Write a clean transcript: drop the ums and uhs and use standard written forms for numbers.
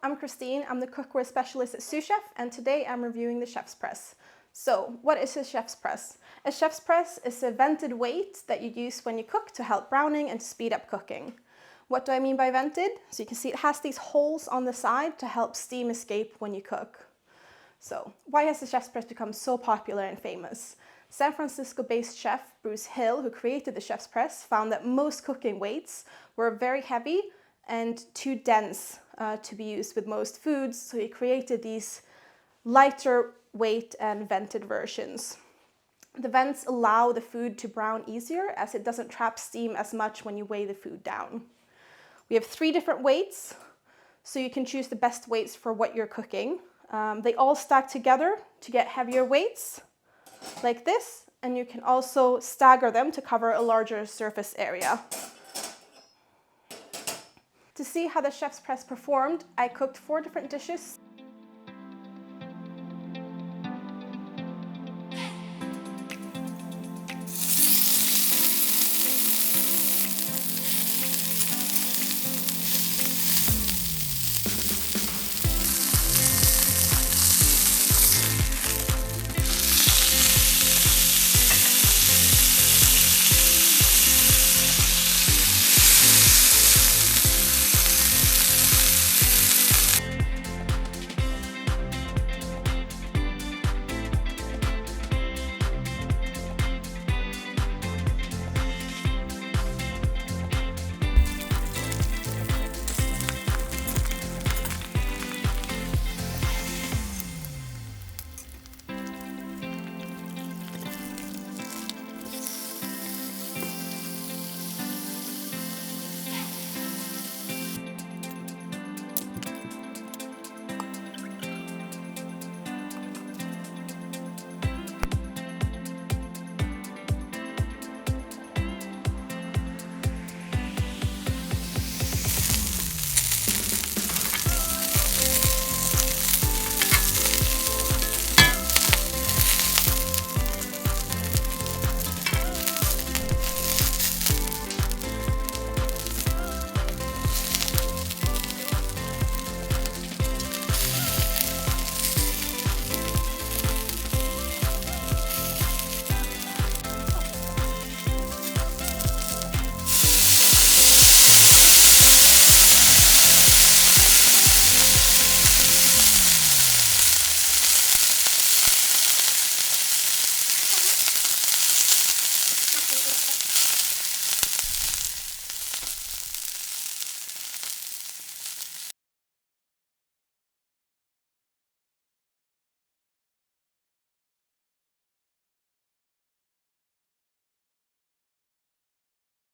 I'm Kristin, I'm the cookware specialist at Sous Chef, and today I'm reviewing the chef's press. So, what is a chef's press? A chef's press is a vented weight that you use when you cook to help browning and to speed up cooking. What do I mean by vented? So you can see it has these holes on the side to help steam escape when you cook. So, why has the chef's press become so popular and famous? San Francisco-based chef Bruce Hill, who created the chef's press, found that most cooking weights were very heavy and too dense to be used with most foods, so he created these lighter weight and vented versions. The vents allow the food to brown easier as it doesn't trap steam as much when you weigh the food down. We have 3 different weights, so you can choose the best weights for what you're cooking. They all stack together to get heavier weights, like this, and you can also stagger them to cover a larger surface area. To see how the chef's press performed, I cooked 4 different dishes.